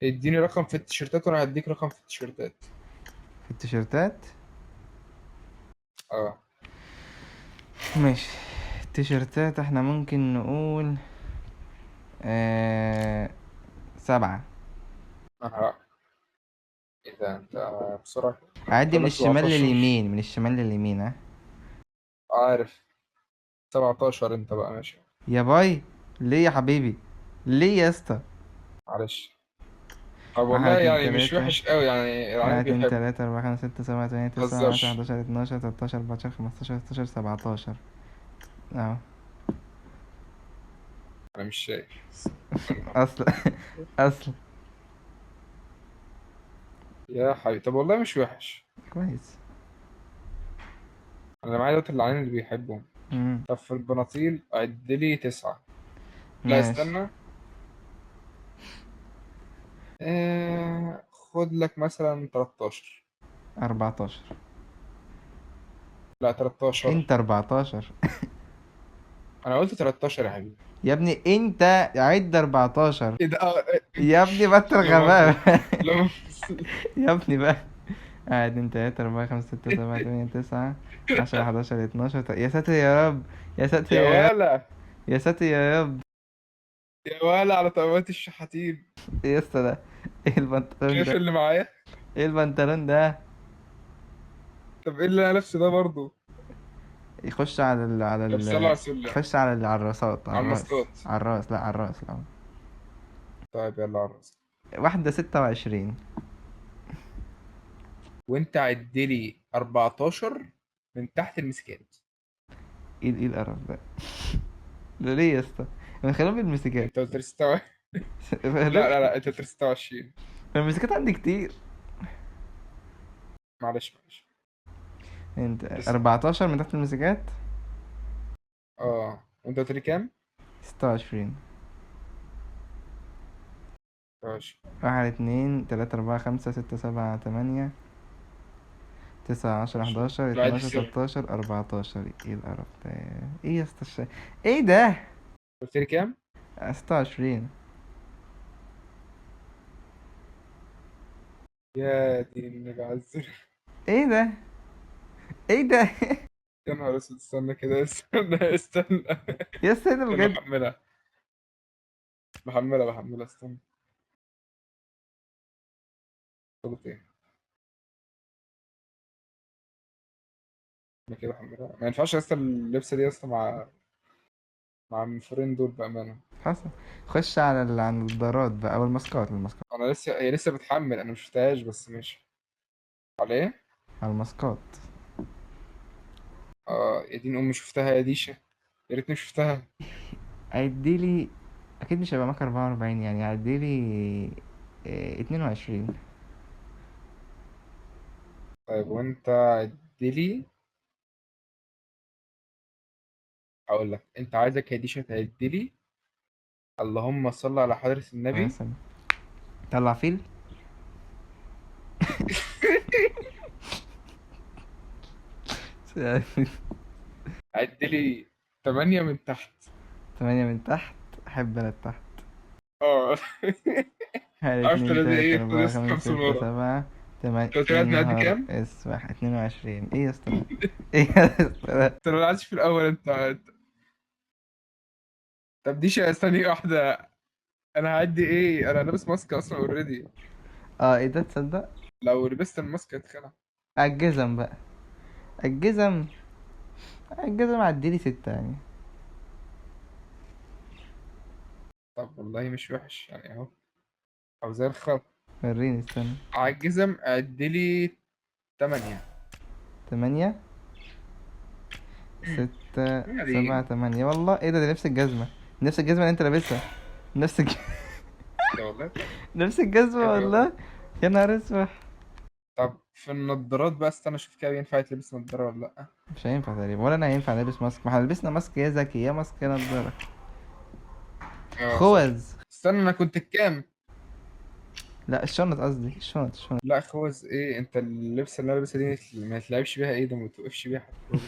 اديني رقم في التيشيرتات وانا هديك رقم في التيشيرتات. في التيشيرتات. اه. ماشي. التيشيرتات احنا ممكن نقول 7. انا ايه ده انت بسرعة كده؟ هعدي من خلينا الشمال 17. لليمين، من الشمال لليمين، ها. عارف. 17 انت بقى ماشي. يا باي. ليه يا حبيبي؟ ليه يا اسطى؟ معلش. طب واحد والله اتنين يعني مش تلاتة. وحش قوي يعني واحد العيال اتنين بيحبوا. تلاتة أربعة خمسة ستة سبعة تمانية تسعة عشرة متهزرش. حداشر اتناشر تلاتاشر 14 15 16 17. اهو. انا مش شايف. اصل اصل. يا حبيبي طب والله مش وحش. كويس. انا معايا دوت العيال اللي بيحبهم. مم. طب في البناطيل عد لي 9. لا ماشي. استنى. خد لك مثلا 13. 14. لا 13. انت 14. انا قلت 13 يا حبيبي. يا ابني انت عد 14. ايه ده يا ابني بطل لا مؤاخذة. غباء. لا مؤاخذة. يا ابني بقى. واحد اتنين تلاتة أربعة خمسة ستة سبعة تمانية تسعة عشرة حداشر اتناشر يا ساتر يا رب. يا ساتر يا يا رب. ولا. يا ساتر يا رب. يا ولا على طلبات الشحاتين. ايه يا اسطى ده؟ ايه البنطلون شايف ده؟ اللي معايا؟ ايه البنطلون ده؟ طب ايه اللي انا لابسه ده برضه؟ يخش على طب صلى على رسول الله. يخش على الراسات، على على الراس، الماسكات. على الراس، لا على الراس الأول. طيب يلا على الرسول. واحدة 26. وانت عد لي 14 من تحت المسكات. ايه القرف ده؟ ده ليه يا اسطى؟ من خلال المسكات. انت قلت لي 26. لا لا لا انت قلت لي 26. المسكات عندي كتير. معلش معلش. انت اسأل. 14 من تحت المسكات. اه وانت قلت لي كام؟ 26. ماشي. واحد اتنين تلاتة أربعة خمسة ستة سبعة تمانية تسعة عشرة ماشي حداشر لا عد اتناشر السر. تلاتاشر 14. ايه القرف ده؟ ايه يا اسطى ايه ده؟ قلت لي كام؟ 26. يا دين النبي عزر. ايه ده؟ ايه ده؟ يا نهار اسود استنى كده استنى استنى. يا اسطى ايه ده استنى بجد؟ بحملها. بحملها استنى. صوت ايه؟ انا كده بحملها ما ينفعش اصلا اللبسه دي اصلا مع المفرين دول بامانه. حصل. خش على على النضارات بقى او الماسكات، الماسكات. انا لسه هي لسه بتحمل انا مش شفتهاش بس ماشي. على ايه؟ على الماسكات. اه يا دين امي شفتها يا ديشه. يا ريتني شفتها. عديلي. اكيد مش هيبقى معاك 44، يعني عديلي 22. طيب وانت عدلي. هقول لك انت عايزك يا ديشه تعدلي. اللهم صل على حضرة النبي. مثلا. طلع فيل. عدلي 8 من تحت. 8 من تحت. احب انا التحت. اه. واحد عرفت اتنين انا دي تلاتة ايه؟ خد أربعة لسه خمسة خمسة من ستة ورا. سبعة تمانية. انت قلت لي يا عايز نعدي نهار كام؟ اسود، 22. ايه يا اسطى ده؟ ايه يا اسطى ده؟ انت ما قعدتش في الاول طب دي ثانية واحدة. انا هعدي ايه؟ انا لابس ماسك اصلا اوريدي. اه ايه ده تصدق؟ لو لبست الماسك هتخلع. الجزم بقى. الجزم. الجزم عديلي 6 يعني. طب والله مش وحش يعني اهو. او زي الخط. وريني استنى. على الجزم عدلي 8. 8. 6 7 يعني 8 والله ايه ده نفس الجزمة. نفس الجزمة اللي انت لابسها. نفس ده والله. نفس الجزمة بجد والله. والله. يا نهار اسود. طب في النضارات بقى استنى اشوف كده ينفع يتلبس نضارة ولا لا. مش هينفع تقريبا، ولا انا هينفع نلبس ماسك، ما احنا لبسنا ماسك يا زكي يا ماسك يا نضارة. اه صح. خوذ. استنى انا كنت كام؟ لا الشنط قصدي، الشنط. لا خوذ ايه؟ انت اللبس اللي انا لابسها دي ما تلعبش بيها ايه ده ما توقفش بيها حتى برضه.